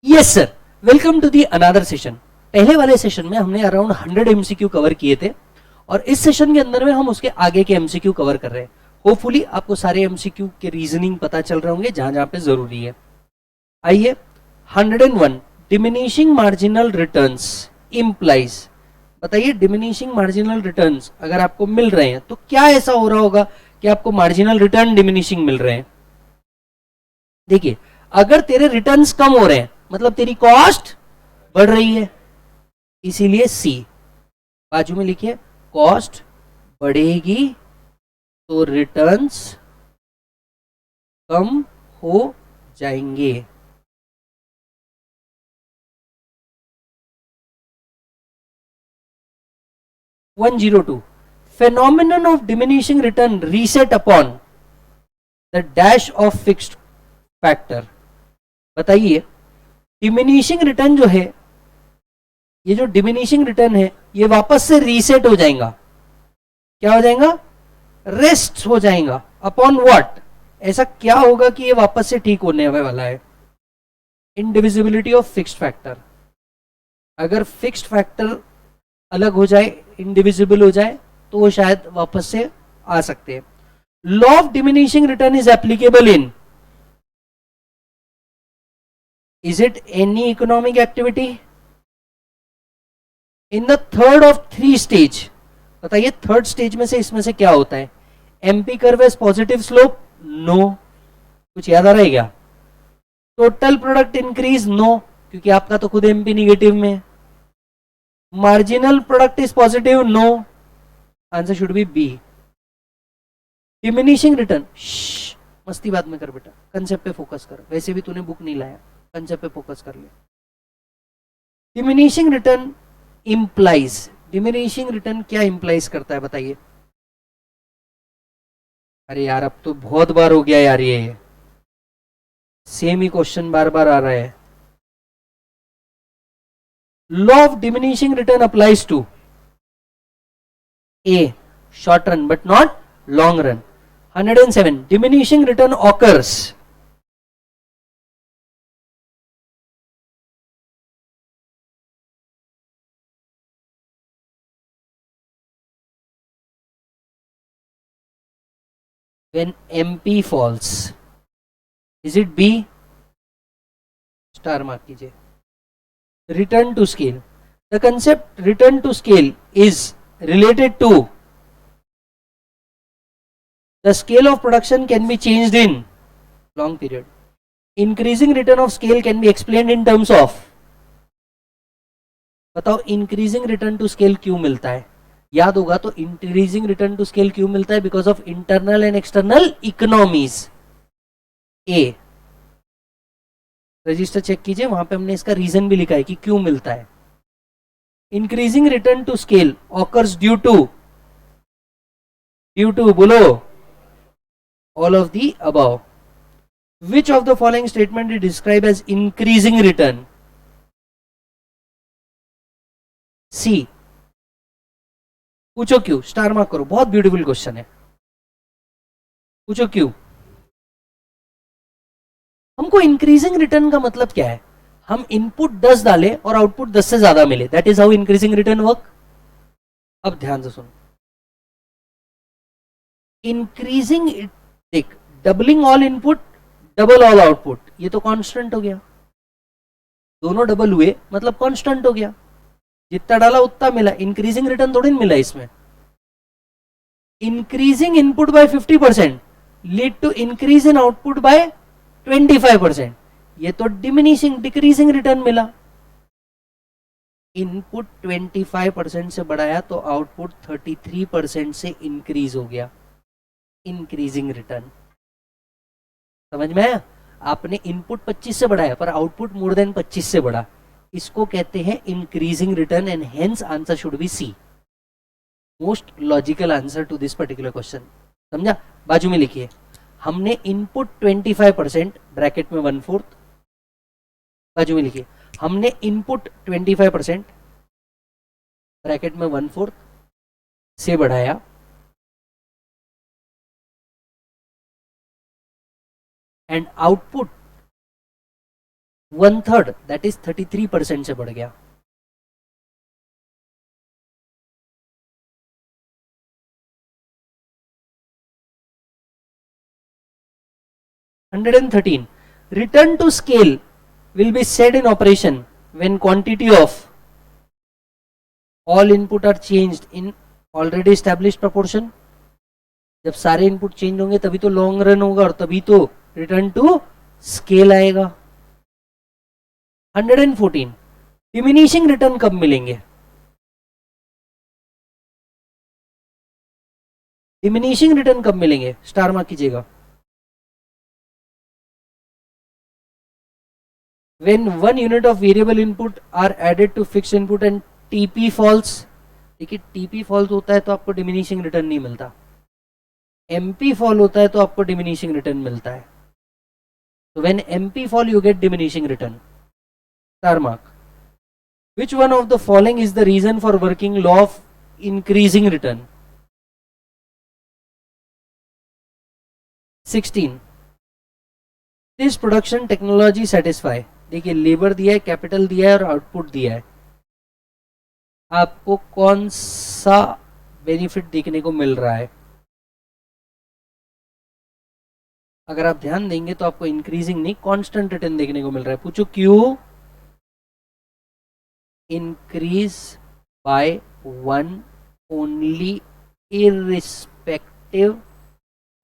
Yes sir, welcome to the another session. पहले वाले session में हमने अराउंड 100 एमसीक्यू कवर किए थे और इस सेशन के अंदर में हम उसके आगे के एमसीक्यू कवर कर रहे हैं। होपफुली आपको सारे एमसीक्यू के रीजनिंग पता चल रहे होंगे जहां जहां पे जरूरी है। आइए 101 डिमिनिशिंग मार्जिनल रिटर्न्स इम्प्लाइज। बताइए डिमिनिशिंग मार्जिनल रिटर्न्स अगर आपको मिल रहे हैं तो क्या ऐसा हो रहा होगा कि आपको मार्जिनल रिटर्न डिमिनिशिंग मिल रहे हैं। देखिए, अगर तेरे रिटर्न्स कम हो रहे हैं मतलब तेरी कॉस्ट बढ़ रही है, इसीलिए सी बाजू में लिखिए कॉस्ट बढ़ेगी तो रिटर्न्स कम हो जाएंगे। One zero two phenomenon of diminishing return reset upon the dash of fixed factor। बताइए डिमिनिशिंग रिटर्न जो है, ये जो डिमिनिशिंग रिटर्न है ये वापस से रीसेट हो जाएगा। क्या हो जाएगा? रेस्ट हो जाएगा। Upon what? ऐसा क्या होगा कि ये वापस से ठीक होने वाला है? इंडिविजिबिलिटी ऑफ फिक्स्ड फैक्टर। अगर फिक्स्ड फैक्टर अलग हो जाए, इंडिविजिबल हो जाए, तो वो शायद वापस से आ सकते हैं। Law of diminishing return is applicable in, is it any economic activity? In the third of three stage. बताइए थर्ड स्टेज में से इसमें से क्या होता है? MP curve is positive slope? No. कुछ याद आ रहा है क्या? Total product increase? नो, क्योंकि आपका तो खुद एमपी निगेटिव में है। Marginal product is positive? No. Answer should be B. Diminishing return, मस्ती बाद में कर बेटा, कंसेप्ट पे फोकस कर। वैसे भी तूने बुक नहीं लाया, कंसेप्ट पे फोकस कर ले। Diminishing return implies, diminishing return क्या इंप्लाइज करता है बताइए? अरे यार अब तो बहुत बार हो गया यार, ये सेम ही क्वेश्चन बार बार आ रहा है। Law of diminishing return applies to a short run but not long run. 107 diminishing return occurs when MP falls. Is it B? Star mark कीजिए। Return to scale, the concept return to scale is related to the scale of production can be changed in long period. Increasing return of scale can be explained in terms of, बताओ increasing return to scale क्यों मिलता है? याद होगा तो increasing return to scale क्यों मिलता है? Because of internal and external economies. A register check कीजिए, वहां पे हमने इसका रीजन भी लिखा है कि क्यों मिलता है। Increasing return to scale occurs due to बोलो all of the above. Which of the following statement is describe as increasing return? C. पूछो क्यों, स्टार मार्क करो, बहुत ब्यूटीफुल क्वेश्चन है। पूछो क्यों। हमको इंक्रीजिंग रिटर्न का मतलब क्या है? हम इनपुट 10 डालें और आउटपुट 10 से ज्यादा मिले, that is how increasing written work. अब ध्यान से सुनो, इंक्रीजिंग, देख, doubling all input double all output, ये तो कांस्टेंट हो गया। दोनों डबल हुए मतलब कांस्टेंट हो गया, जितना डाला उतना मिला। इंक्रीजिंग रिटर्न थोड़ी मिला इसमें। Increasing input by 50% lead to increase in output by 25%, ये तो डिमिनिशिंग डिक्रीजिंग रिटर्न मिला। इनपुट 25% से बढ़ाया तो आउटपुट 33% से इंक्रीज हो गया, इंक्रीजिंग रिटर्न। समझ में आया? आपने इनपुट 25 से बढ़ाया पर आउटपुट मोर देन 25 से बढ़ा, इसको कहते हैं increasing return and hence answer should be C. Most logical answer to this particular question. समझा? बाजू में लिखिए, हमने इनपुट 25% ब्रैकेट में 1/4, बाजू में लिखिए हमने इनपुट 25% ब्रैकेट में 1/4 से बढ़ाया, एंड आउटपुट 1/3 दैट इज 33% से बढ़ गया. 113. Return to scale will be set in operation when quantity of all input are changed in already established proportion. जब सारे इनपुट चेंज होंगे तभी तो लॉन्ग रन होगा और तभी तो रिटर्न टू स्केल आएगा. 114. डिमिनिशिंग रिटर्न कब मिलेंगे? डिमिनिशिंग रिटर्न कब मिलेंगे? स्टार मार्क कीजिएगा. When one unit of variable input are added to fixed input and TP falls. देखिए TP falls होता है तो आपको डिमिनिशिंग रिटर्न नहीं मिलता. MP fall होता है तो आपको डिमिनिशिंग रिटर्न मिलता है. So when MP fall you get diminishing return. Star mark. Which one of the following is the reason for working law of increasing return? 16. This production technology satisfy. देखिए labour दिया है, capital दिया है और output दिया है. आपको कौन सा बेनिफिट देखने को मिल रहा है? अगर आप ध्यान देंगे तो आपको इंक्रीजिंग नहीं कांस्टेंट रिटर्न देखने को मिल रहा है. पूछो क्यों? Increase by 1 only irrespective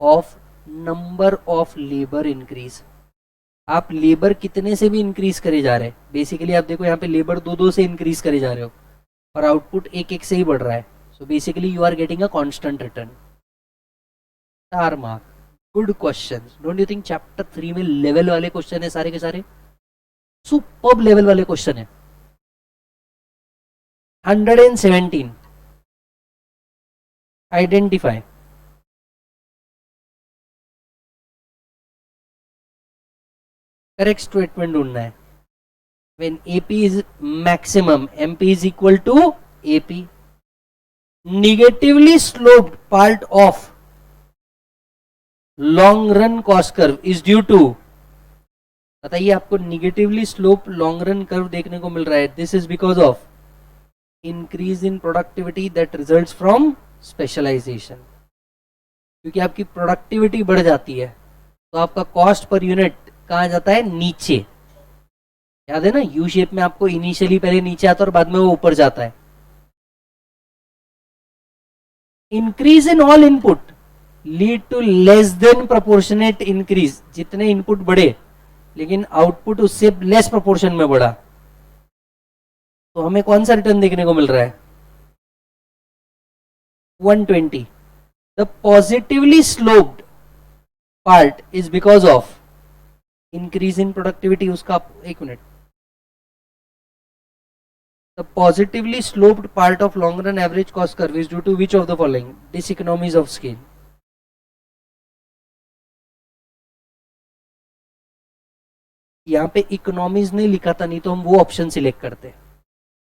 of number of labour increase. आप लेबर कितने से भी इंक्रीज करे जा रहे हैं. बेसिकली आप देखो यहाँ पे लेबर 2 से इंक्रीज करे जा रहे हो और आउटपुट 1 से ही बढ़ रहा है. So basically you are getting a constant return. Star mark. Good question. Don't you think chapter 3 में लेवल वाले क्वेश्चन है सारे के सारे? सुपर्ब लेवल वाले क्वेश्चन है. 117. आइडेंटिफाई. करेक्ट स्टेटमेंट ढूंढना है. When AP is maximum, MP is equal to AP. Negatively sloped part of long run cost curve is due to. बताइए आपको negatively slope long run curve देखने को मिल रहा है. This is because of increase in productivity that results from specialisation. क्योंकि आपकी productivity बढ़ जाती है तो आपका कॉस्ट पर यूनिट कहाँ जाता है? नीचे. याद है ना, यू शेप में आपको इनिशियली पहले नीचे आता है और बाद में वो ऊपर जाता है. Increase in all input lead to less than proportionate increase. जितने इनपुट बढ़े लेकिन आउटपुट उससे लेस प्रोपोर्शन में बढ़ा तो हमें कौन सा रिटर्न देखने को मिल रहा है? 120. The positively sloped part is because of increase in productivity. उसका एक minute. The positively sloped part of long run average cost curve is due to which of the following? Diseconomies of scale. यहां पे economies नहीं लिखा था, नहीं तो हम वो ऑप्शन सिलेक्ट करते.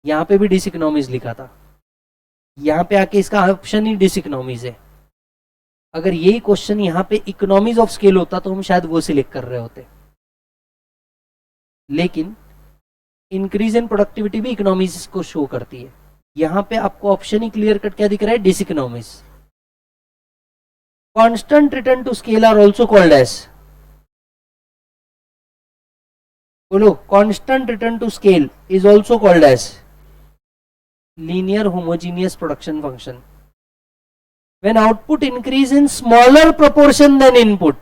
यहां पे भी डिसइकोनॉमीज लिखा था. यहां पे आके इसका ऑप्शन ही डिसइकोनॉमीज है. अगर यही क्वेश्चन यहां पे इकोनॉमीज ऑफ स्केल होता तो हम शायद वो सिलेक्ट कर रहे होते. लेकिन इंक्रीज इन प्रोडक्टिविटी भी इकोनॉमीज को शो करती है. यहां पे आपको ऑप्शन ही क्लियर कट क्या दिख रहा है? Diseconomies. Constant return to scale are also called as. बोलो. Constant return to scale is also called as linear homogeneous production function. When output increase in smaller proportion than input.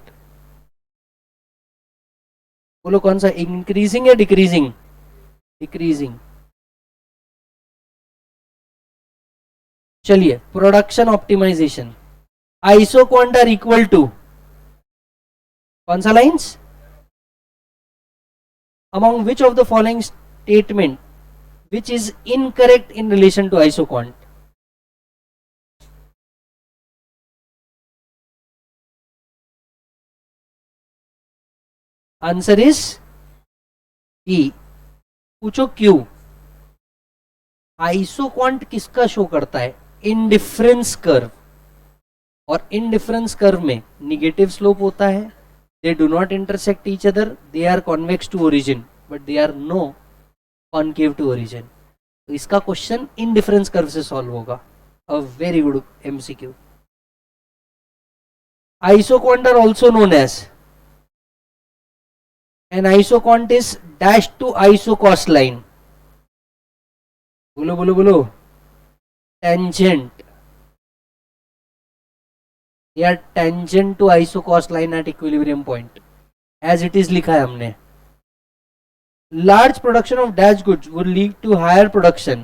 बोलो कौन सा? Increasing या decreasing? Decreasing. चलिए production optimisation. Iso quant are equal to कौन सा lines? Among which of the following statement which is incorrect in relation to iso quant? Answer is B. पूछो क्यों? Iso quant किसका शो करता है? Indifference curve. और indifference curve में negative slope होता है. They do not intersect each other. They are convex to origin. But they are no concave to origin. तो इसका क्वेश्चन इन डिफरेंस कर्व से सॉल्व होगा। A very good MCQ. Isoquant are also known as, an isoquant is dash to isocost line. बोलो बोलो बोलो। Tangent, they are tangent to isocost line at equilibrium point, as it is लिखा है हमने। large production of dash goods would lead to higher production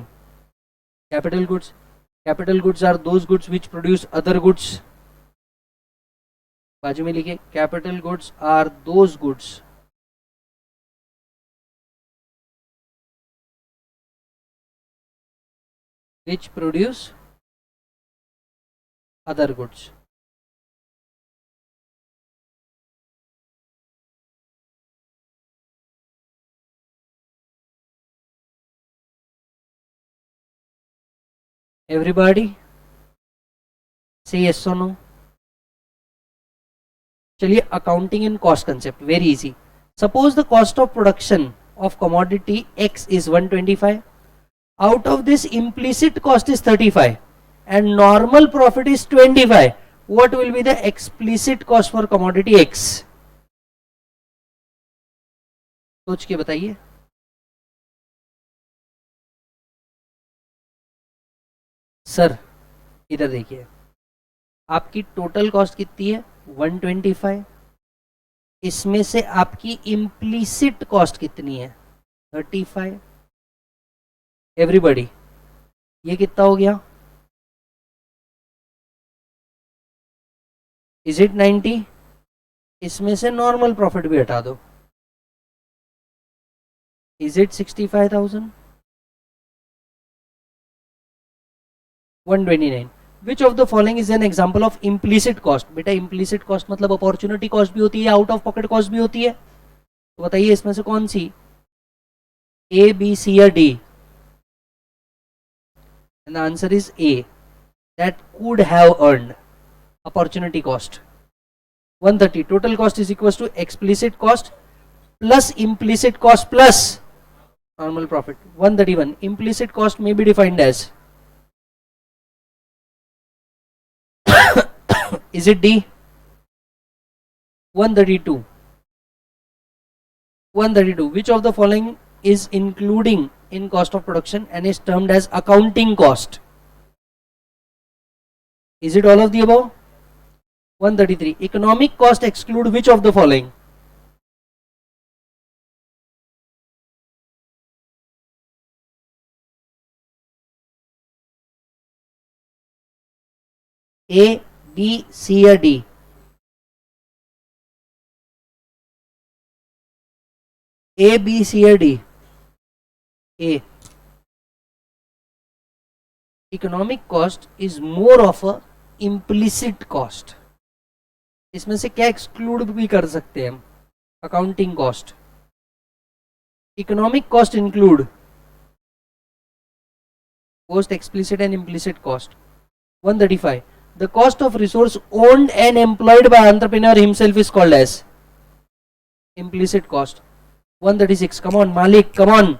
capital goods। capital goods are those goods which produce other goods। बाजू में लिखे capital goods are those goods which produce other goods। everybody say yes or no। चलिए accounting in cost concept, very easy. Suppose the cost of production of commodity x is 125, out of this implicit cost is 35 and normal profit is 25, what will be the explicit cost for commodity X? सोच के बताइए। Sir इधर देखिए, आपकी total cost कितनी है 125, इसमें से आपकी इम्प्लीसिट कॉस्ट कितनी है 35। एवरीबॉडी ये कितना हो गया, इज इट 90? इसमें से नॉर्मल प्रॉफिट भी हटा दो, is it 65,000? 129। Which of the following is an example of implicit cost? बेटा इम्प्लीसिट कॉस्ट मतलब अपॉर्चुनिटी कॉस्ट भी होती है, आउट ऑफ पॉकेट कॉस्ट भी होती है, तो बताइए इसमें से कौन सी, ए बी सी या D? And the answer is A, that could have earned opportunity cost। 130 total cost is equals to explicit cost plus implicit cost plus normal profit। 131 implicit cost may be defined as is it D? 132 which of the following is including in cost of production and is termed as accounting cost? Is it all of the above? 133 economic cost exclude which of the following? A B C या D? A B C या D? A। Economic cost is more of a implicit cost. इसमें से क्या exclude भी कर सकते हैं हम, accounting cost. Economic cost include both explicit and implicit cost। 135 the cost of resource owned and employed by entrepreneur himself is called as implicit cost। 136 come on मालिक come on,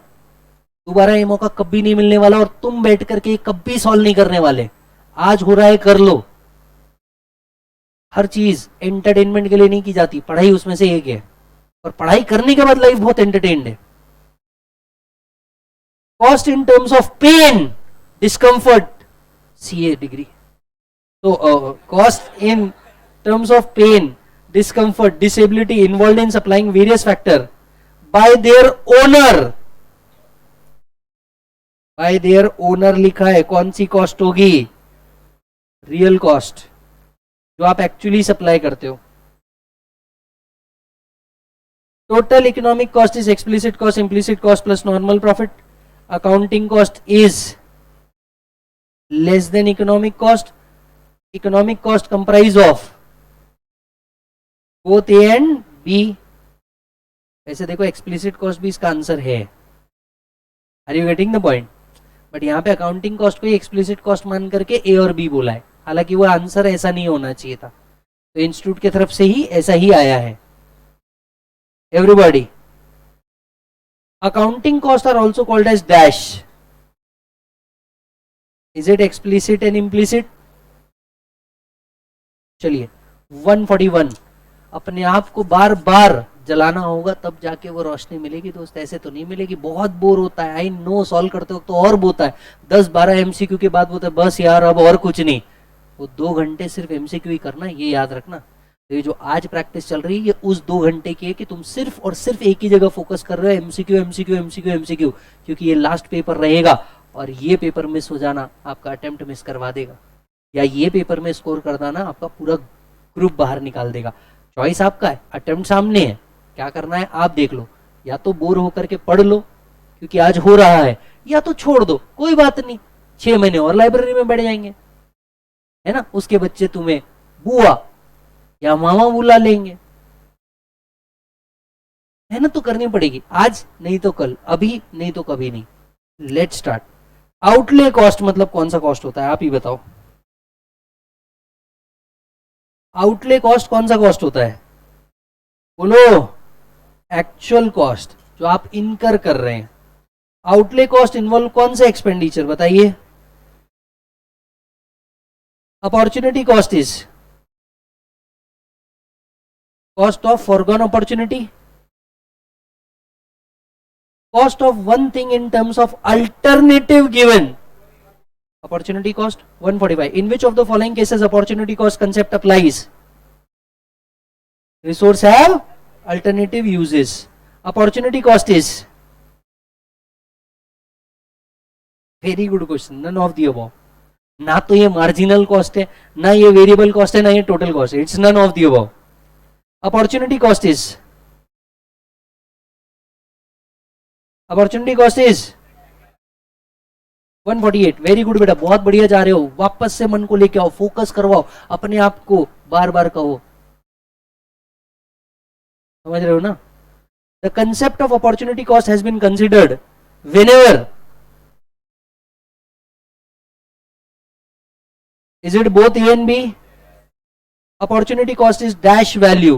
दोबारा ये मौका कभी नहीं मिलने वाला और तुम बैठ करके कभी सॉल्व नहीं करने वाले, आज हो रहा है कर लो। हर चीज एंटरटेनमेंट के लिए नहीं की जाती, पढ़ाई उसमें से एक है, और पढ़ाई करने के बाद लाइफ बहुत एंटरटेन्ड है। Cost in terms of pain discomfort, CA degree, तो cost in terms of pain discomfort disability involve in supplying various factor by their owner. By their owner लिखा है, कौन सी कॉस्ट होगी, रियल कॉस्ट जो आप एक्चुअली सप्लाई करते हो। Total economic cost is explicit cost implicit cost plus normal profit. Accounting cost is less than economic cost. Economic cost comprise of both a and B. वैसे देखो explicit cost भी इसका answer है, are you getting the point? But यहाँ पे accounting cost को explicit cost मान करके ए और बी बोला है, हालांकि वो आंसर ऐसा नहीं होना चाहिए था, तो इंस्टीट्यूट की तरफ से ही ऐसा ही आया है। Everybody Accounting costs are also called as dash. Is it explicit and implicit? चलिए 141, अपने आप को बार बार जलाना होगा तब जाके वो रोशनी मिलेगी दोस्त, ऐसे तो नहीं मिलेगी। बहुत बोर होता है, आई नो, सॉल्व करते वक्त तो और बोता है, 10-12 एमसीक्यू के बाद बोलता है बस यार अब और कुछ नहीं। वो 2 घंटे सिर्फ एमसीक्यू ही करना, ये याद रखना। तो ये जो आज प्रैक्टिस चल रही है ये उस 2 घंटे की है कि तुम सिर्फ और सिर्फ एक ही जगह फोकस कर रहे हो, एमसीक्यू एमसीक्यू एमसीक्यू एमसीक्यू, क्योंकि ये लास्ट पेपर रहेगा और ये पेपर मिस हो जाना आपका अटेम्प्ट मिस करवा देगा, या ये पेपर में स्कोर कर देना आपका पूरा ग्रुप बाहर निकाल देगा। चॉइस आपका है, अटेम्प्ट सामने है, क्या करना है आप देख लो। या तो बोर होकर के पढ़ लो क्योंकि आज हो रहा है, या तो छोड़ दो, कोई बात नहीं, 6 महीने और लाइब्रेरी में बैठ जाएंगे, है ना, उसके बच्चे तुम्हें बुआ या मामा बुला लेंगे, मेहनत तो करनी पड़ेगी, आज नहीं तो कल, अभी नहीं तो कभी नहीं। Let start. आउटले कॉस्ट मतलब कौन सा कॉस्ट होता है, आप ही बताओ। आउटले कॉस्ट कौन सा कॉस्ट होता है, बोलो। एक्चुअल कॉस्ट जो आप इनकर कर रहे हैं। आउटले कॉस्ट इन्वॉल्व कौन से एक्सपेंडिचर बताइए। Opportunity cost is cost of foregone opportunity, cost of one thing in terms of alternative given. Opportunity cost 145. In which of the following cases opportunity cost concept applies? Resource have alternative uses. Opportunity cost is very good question, none of the above. ना तो ये marginal cost है, ना ये variable cost है, ना ये total cost है, it's none of the above. Opportunity cost is opportunity cost is 148। Very good बेटा, बहुत बढ़िया जा रहे हो, वापस से मन को लेके आओ, फोकस करवाओ, अपने आप को बार बार कहो, समझ रहे हो ना। The concept of opportunity cost has been considered whenever, is it both A and B? Opportunity cost is dash value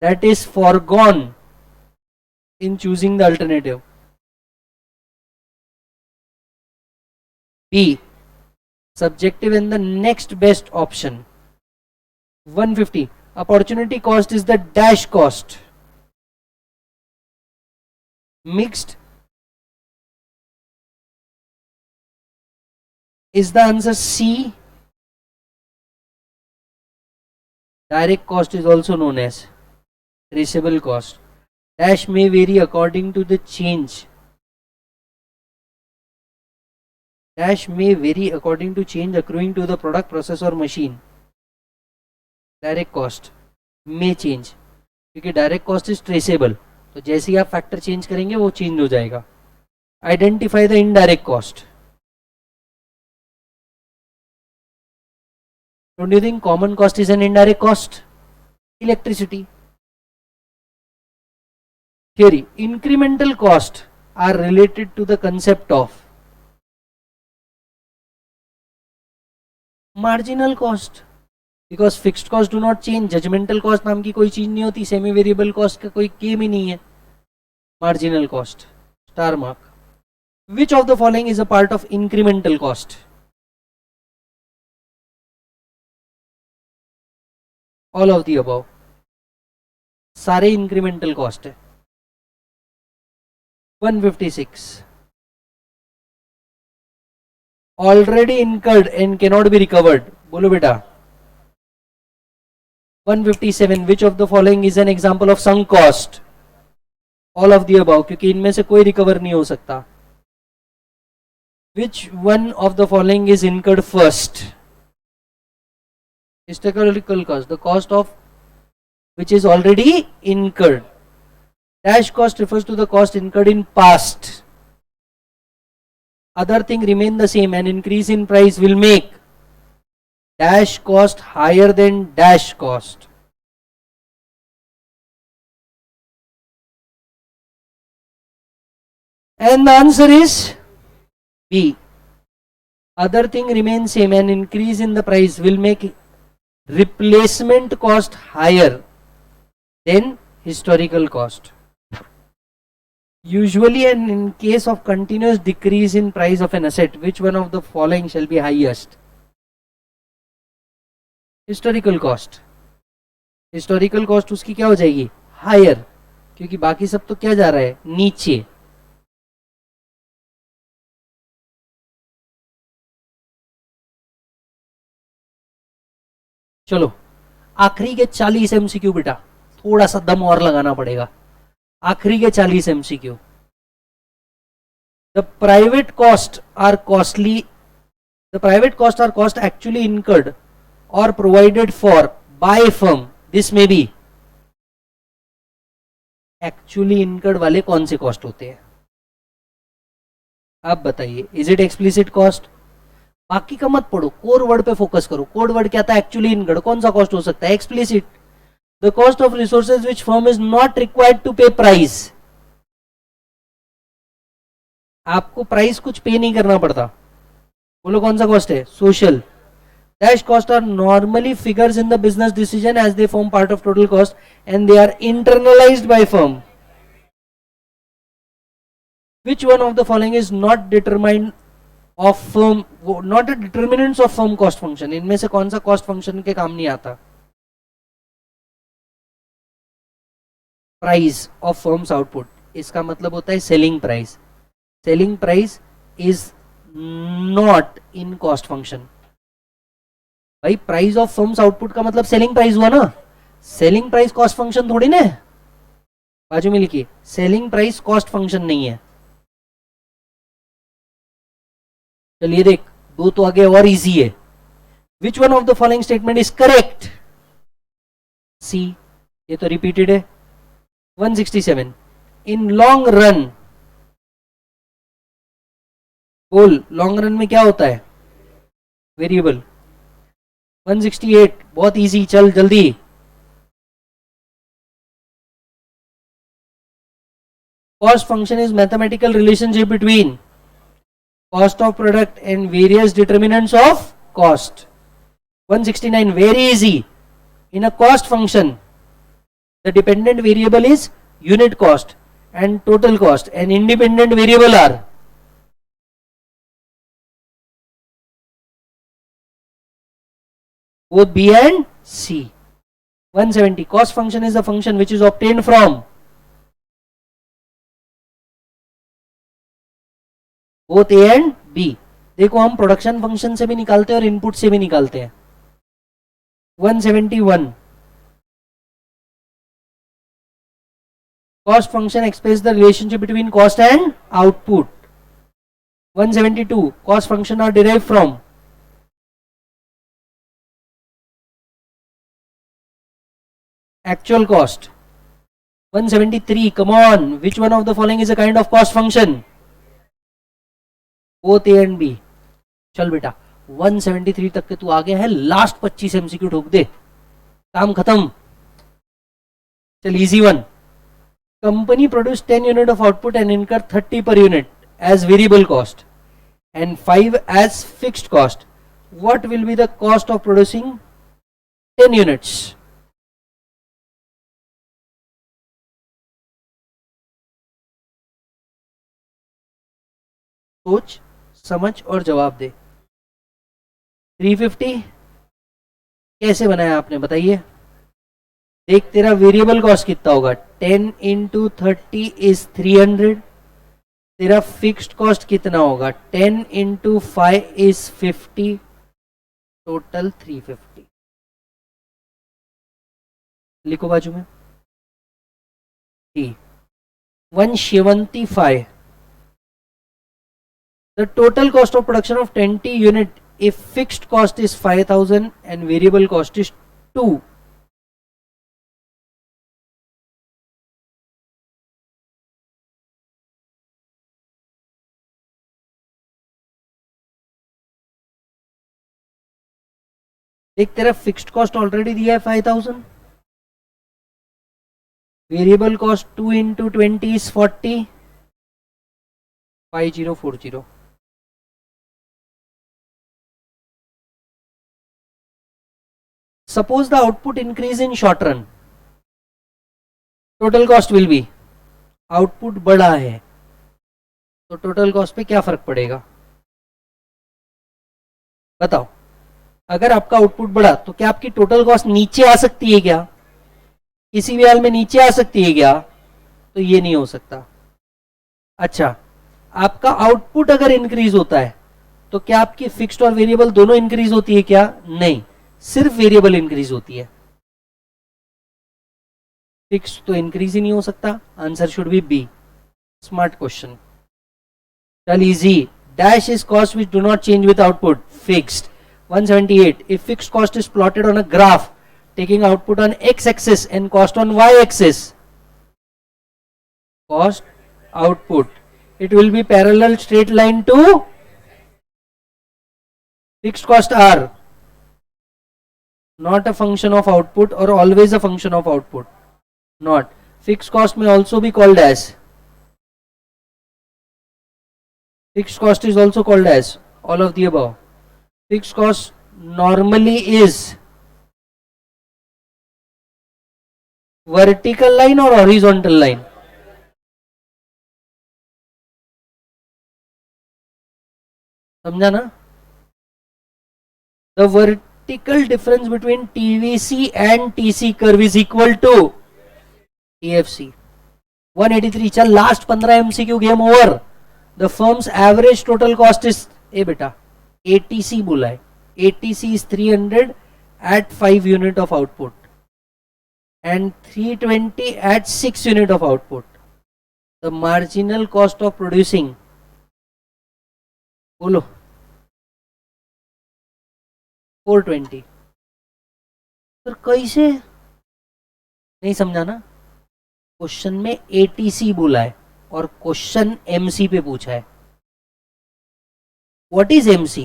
that is foregone in choosing the alternative. B, subjective and the next best option. 150, opportunity cost is the dash cost mixed. Is the answer C? Direct cost is also known as traceable cost. Dash may vary according to the change. Dash may vary according to change accruing to the product, process or machine. Direct cost may change क्योंकि direct cost is traceable, तो जैसे ही आप factor change करेंगे वो change हो जाएगा। Identify the indirect cost. Don't you think common cost is an indirect cost? Electricity. Theory. Incremental cost are related to the concept of marginal cost because fixed cost do not change. Judgmental cost नाम की कोई चीज नहीं होती, semi variable cost का कोई game ही नहीं है। Marginal cost. Star mark. Which of the following is a part of incremental cost? All of the above. सारे इंक्रीमेंटल कॉस्ट है। 156, already incurred and cannot be recovered, बोलो बेटा। 157, विच of the following is an example of sunk cost? All of the above, क्योंकि इनमें से कोई recover नहीं हो सकता। विच one of the following is incurred first? Historical cost, the cost of which is already incurred. Dash cost refers to the cost incurred in past. Other thing remain the same, an increase in price will make dash cost higher than dash cost. And the answer is B. Other thing remains same, an increase in the price will make replacement cost higher than historical cost. Usually, and in case of continuous decrease in price of an asset, which one of the following shall be highest? Historical cost. Historical cost उसकी क्या हो जाएगी? Higher, क्योंकि बाकी सब तो क्या जा रहा है? नीचे. चलो आखिरी के 40 एमसीक्यू बेटा, थोड़ा सा दम और लगाना पड़ेगा. आखिरी के 40 MCQ. The private costs are costly. The private costs are cost actually incurred or provided for by firm. This may be. Actually incurred वाले कौन से कॉस्ट होते हैं? आप बताइए. Is it explicit cost? बाकी का मत पढ़ो, कोर वर्ड पे फोकस करो. कोड वर्ड क्या था? Actually incurred. कौन सा कॉस्ट हो सकता है? Explicit. The cost of resources which firm is not required to pay price. आपको प्राइस कुछ पे नहीं करना पड़ता. बोलो कौन सा कॉस्ट है? Social. Dash costs are normally figures in the business decision as they form part of total cost and they are internalized by firm. Which one of the following is not determined of firm, not a determinants of firm cost function? इनमें से कौन सा cost function के काम नहीं आता? Price of firm's output. इसका मतलब होता है selling price. Selling price is not in cost function. भाई प्राइस ऑफ फर्म्स आउटपुट का मतलब सेलिंग प्राइस हुआ ना. सेलिंग प्राइस कॉस्ट फंक्शन थोड़ी ना. बाजू में लिखिए, सेलिंग प्राइस कॉस्ट फंक्शन नहीं है. चलिए देख, दो तो आगे और इजी है. Which one of the following statement is correct? C. ये तो रिपीटेड है. 167. In long run. बोल, लॉन्ग रन में क्या होता है? वेरिएबल. 168. बहुत इजी, चल जल्दी. Cost function is mathematical relationship between cost of product and various determinants of cost. 169. Very easy. In a cost function, the dependent variable is unit cost and total cost, and independent variable are both B and C. 170. Cost function is a function which is obtained from both A and B. देखो हम production function से भी निकालते हैं और input से भी निकालते हैं. 171. Cost function expresses the relationship between cost and output. 172. Cost function are derived from actual cost. 173. Come on, which one of the following is a kind of cost function? Both A and B. चल बेटा, 173 तक के तू आ गया है. Last 25 MCQ ठोक दे, काम खत्म. चल easy one. Company produce 10 unit of output and इनकर 30 per unit as variable cost and 5 as fixed cost. What will be the cost of producing 10 units? सोच समझ और जवाब दे. 350 कैसे बनाया आपने बताइए. देख तेरा वेरिएबल कॉस्ट कितना होगा? 10 into 30 is 300. तेरा फिक्स्ड कॉस्ट कितना होगा? 10 into 5 is 50. टोटल 350. लिखो बाजू में. 175. The total cost of production of 20 unit if fixed cost is 5000 and variable cost is 2. देख तेरा फिक्स्ड कॉस्ट ऑलरेडी दिया है 5000. Variable cost 2 into 20 is 40. 5040. Suppose the output increase in short run. Total cost will be output बड़ा है तो total cost पे क्या फर्क पड़ेगा, बताओ। अगर आपका आउटपुट बढ़ा तो क्या आपकी टोटल कॉस्ट नीचे आ सकती है क्या, किसी भी हाल में नीचे आ सकती है क्या, तो ये नहीं हो सकता। अच्छा, आपका आउटपुट अगर इंक्रीज होता है तो क्या आपकी फिक्स्ड और वेरिएबल दोनों इंक्रीज होती है क्या, नहीं, सिर्फ वेरिएबल इंक्रीज होती है, फिक्स तो इंक्रीज ही नहीं हो सकता। Answer should be B. Smart question. चल easy. Dash is cost which do not change with output, fixed. 178, if fixed cost is plotted on a graph taking output on x axis and cost on y axis, cost output, it will be parallel straight line to fixed cost r, not a function of output or always a function of output, not. Fixed cost may also be called as, fixed cost is also called as all of the above. Fixed cost normally is vertical line or horizontal line, समझा ना। The vertical difference between TVC and TC curve is equal to TFC. 183, चल last 15 MCQ game over. The firm's average total cost is, ए बेटा ATC बोला है, ATC is 300 at 5 unit of output and 320 at 6 unit of output. The marginal cost of producing, बोलो 420। Sir कैसे, नहीं समझा ना। Question में ATC बोला है और क्वेश्चन MC पे पूछा है। What is MC?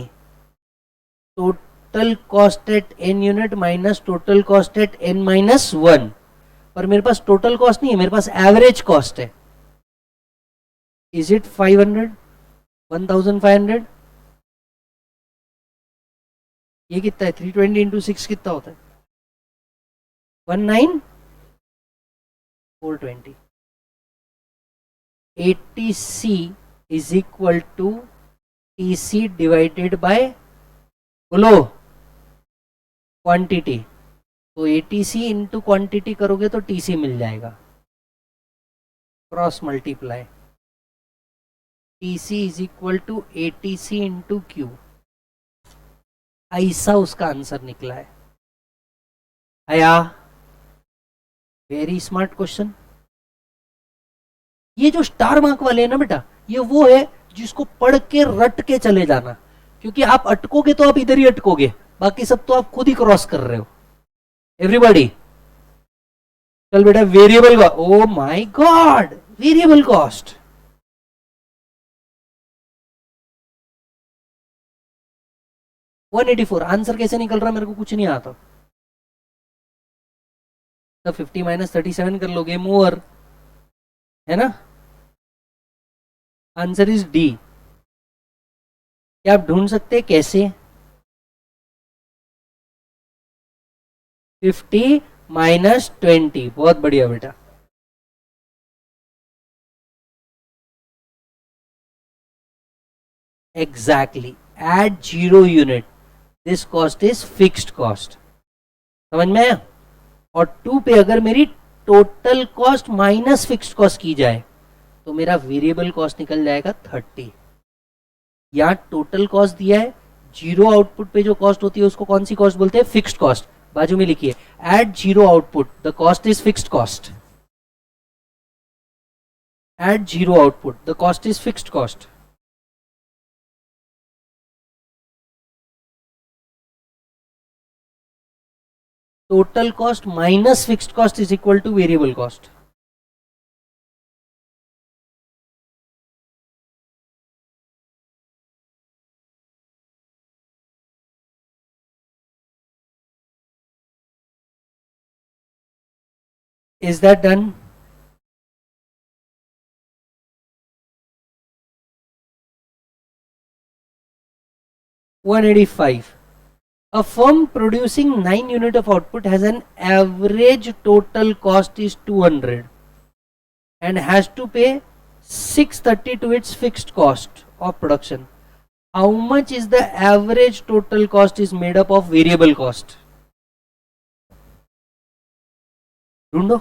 Total cost at n unit minus total cost at n minus 1। पर मेरे पास टोटल कॉस्ट नहीं है, मेरे पास एवरेज कॉस्ट है। Is it 500, 1500? ये कितना है, 320 इंटू 6 कितना होता है, 19 420। ATC is equal to TC divided by, बोलो क्वांटिटी। तो ATC इंटू क्वांटिटी करोगे तो TC मिल जाएगा, cross multiply. TC is equal to ATC into Q, ऐसा उसका आंसर निकला है। आया, वेरी स्मार्ट क्वेश्चन। ये जो स्टार मार्क वाले हैं ना बेटा, ये वो है जिसको पढ़ के रट के चले जाना, क्योंकि आप अटकोगे तो आप इधर ही अटकोगे, बाकी सब तो आप खुद ही क्रॉस कर रहे हो। एवरीबॉडी, चल बेटा variable, oh my God, variable cost. $184 answer कैसे निकल रहा, मेरे को कुछ नहीं आता। तो 50 माइनस 37 कर लोगे, मूवर है ना। Answer is D. क्या आप ढूंढ सकते हैं कैसे? 50 माइनस 20, बहुत बढ़िया बेटा। Exactly, at 0 unit this cost is fixed cost, समझ में आया। और 2 पे अगर मेरी total cost minus fixed cost की जाए तो मेरा वेरिएबल कॉस्ट निकल जाएगा 30। यहां टोटल कॉस्ट दिया है, 0 आउटपुट पे जो कॉस्ट होती है उसको कौन सी कॉस्ट बोलते हैं, फिक्स्ड कॉस्ट। बाजू में लिखिए, at 0 output the cost is fixed cost, at 0 output the cost is fixed cost. Total cost minus fixed cost is equal to variable cost. Is that done? $185. A firm producing 9 unit of output has an average total cost is 200. and has to pay 630 to its fixed cost of production. How much is the average total cost is made up of variable cost? ढूंढो,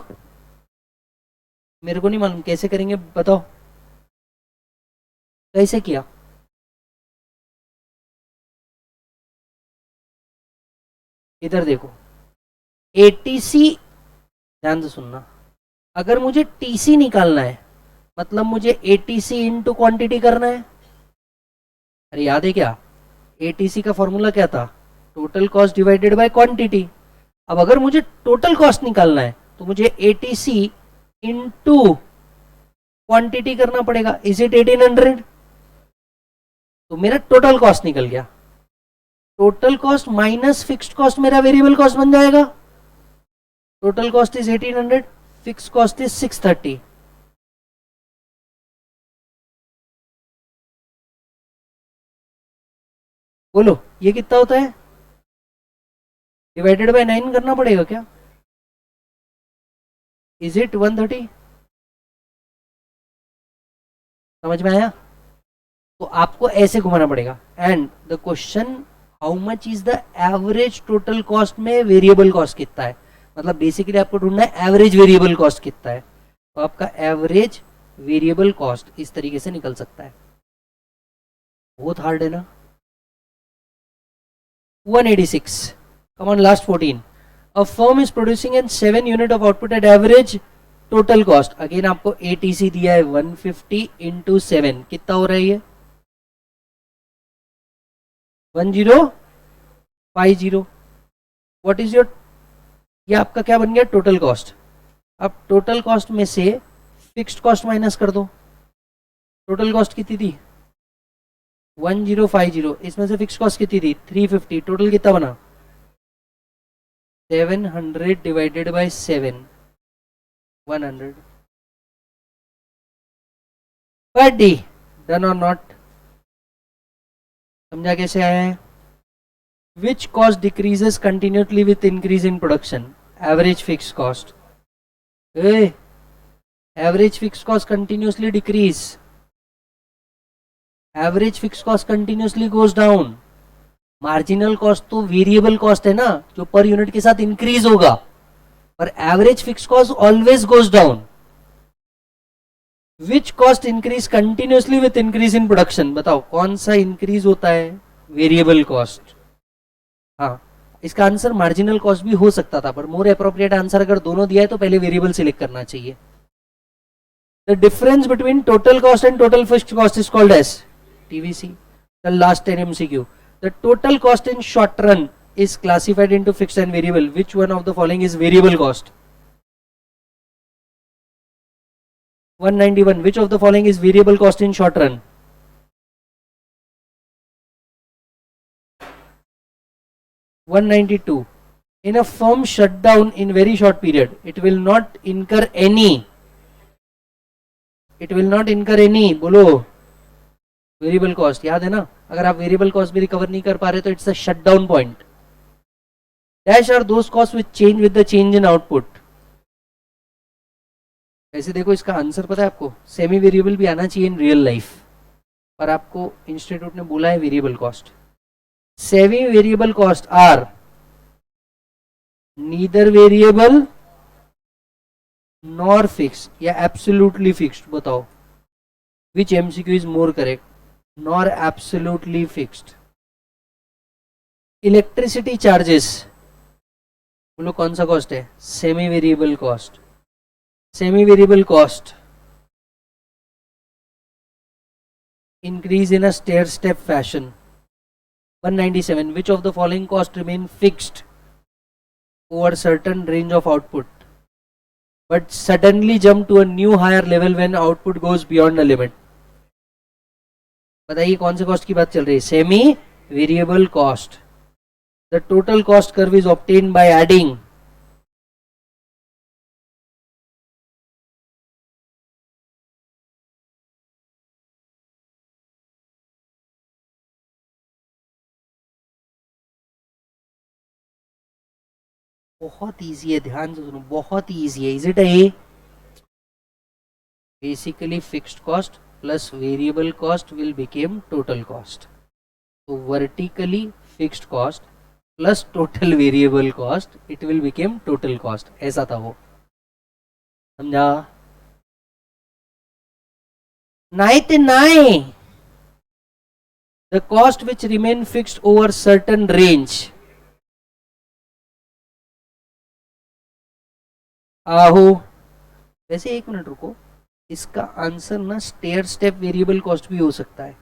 मेरे को नहीं मालूम कैसे करेंगे, बताओ कैसे किया. इधर देखो, एटीसी, ध्यान से सुनना, अगर मुझे टीसी निकालना है मतलब मुझे एटीसी इंटू क्वांटिटी करना है. अरे याद है क्या, एटीसी का फॉर्मूला क्या था, total cost divided by quantity. अब अगर मुझे टोटल कॉस्ट निकालना है तो मुझे एटीसी इंटू क्वांटिटी करना पड़ेगा. Is it 1800? तो मेरा टोटल कॉस्ट निकल गया. Total cost minus fixed cost मेरा वेरिएबल कॉस्ट बन जाएगा. Total cost is 1800, fixed cost is 630. बोलो ये कितना होता है, डिवाइडेड बाय 9 करना पड़ेगा क्या. Is it 130? समझ में आया. तो आपको ऐसे घुमाना पड़ेगा. And the question, how much is the average total cost में वेरिएबल कॉस्ट कितना है, मतलब बेसिकली आपको ढूंढना है एवरेज वेरिएबल कॉस्ट कितना है. तो आपका एवरेज वेरिएबल कॉस्ट इस तरीके से निकल सकता है. बहुत हार्ड है ना. 186. Come on, last 14. A firm is producing in 7 unit of output at average total cost. Again आपको ATC दिया है 150 into 7. कितना हो रहा है ये, 1050. What is your, ये आपका क्या बन गया, टोटल कॉस्ट. अब टोटल कॉस्ट में से फिक्स्ड कॉस्ट माइनस कर दो. टोटल कॉस्ट कितनी थी, 1050. इसमें से फिक्स कॉस्ट कितनी थी, 350. टोटल कितना बना, 700 डिवाइडेड बाय 7, 100. डी डन और नॉट, समझा कैसे आया है. Which cost decreases continuously with increase in production, average fix cost. Average fix cost continuously decrease, average fix cost continuously goes down. Marginal cost तो वेरिएबल कॉस्ट है ना, जो per unit के साथ इंक्रीज होगा, पर average fix cost always goes down. Which cost increase continuously with increase in production, बताओ कौन सा इंक्रीज होता है, वेरिएबल कॉस्ट. हाँ, इसका आंसर मार्जिनल कॉस्ट भी हो सकता था, पर मोर अप्रोप्रिएट आंसर अगर दोनों दिया है तो पहले वेरिएबल सिलेक्ट करना चाहिए. The difference between total cost and total fixed cost is called as TVC. The last 10 MCQ. The total cost in short run is classified into fixed and variable. Which one of the following is variable cost? 191. Which of the following is variable cost in short run? 192. In a firm shutdown in very short period, it will not incur any. It will not incur any. बोलो. Variable cost याद है ना. अगर आप variable cost भी recover नहीं कर पा रहे तो it's a shutdown point. Dash are those cost which change with the change in output. ऐसे देखो, इसका आंसर पता है आपको, सेमी वेरिएबल भी आना चाहिए इन रियल लाइफ, पर आपको इंस्टीट्यूट ने बोला है variable cost. Semi variable cost are neither variable nor fix या एब्सोल्युटली फिक्स्ड. बताओ which MCQ is more correct, nor absolutely fixed. Electricity charges, बोलो कौन सा कॉस्ट है, semi variable cost. Semi variable cost increase in a stair step fashion. 197. Which of the following cost remain fixed over certain range of output but suddenly jump to a new higher level when output goes beyond a limit? बताइए कौन से cost की बात चल रही है, semi variable cost. The total cost curve is obtain by adding. बहुत easy है, ध्यान से सुनो, बहुत इजी है. Is it a basically fixed cost plus variable cost will become total cost. तो vertically fixed cost plus total variable cost it will become total cost. ऐसा था वो. समझा? नाही ते नाही. The cost which remain fixed over certain range. आहो. वैसे एक मिनट रुको, इसका आंसर ना स्टेयर स्टेप वेरिएबल कॉस्ट भी हो सकता है.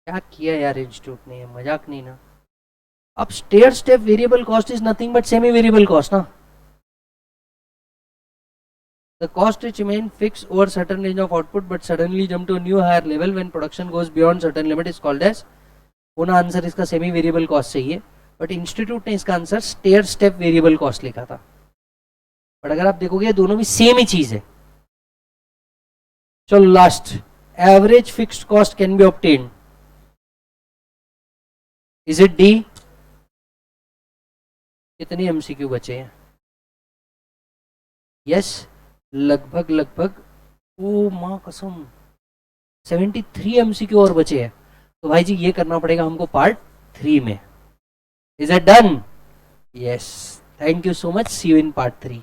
क्या किया यार इंस्टीट्यूट ने, मजाक नहीं ना. अब stair step variable cost is nothing but semi variable cost ना. The cost which remain fixed over certain range of output but suddenly jump to a new higher level when production goes beyond certain limit is called as. पुनः answer इसका semi variable cost चाहिए, but institute ने इसका answer stair step variable cost लिखा था. But अगर आप देखोगे दोनों भी सेम ही चीज है. चलो last, average fixed cost can be obtained. Is it D? कितने एमसीक्यू बचे हैं? यस, लगभग ओ माँ कसम 73 एमसीक्यू और बचे हैं. तो भाई जी ये करना पड़ेगा हमको पार्ट 3 में. Is it done? Yes. Thank you so much. See you in part 3.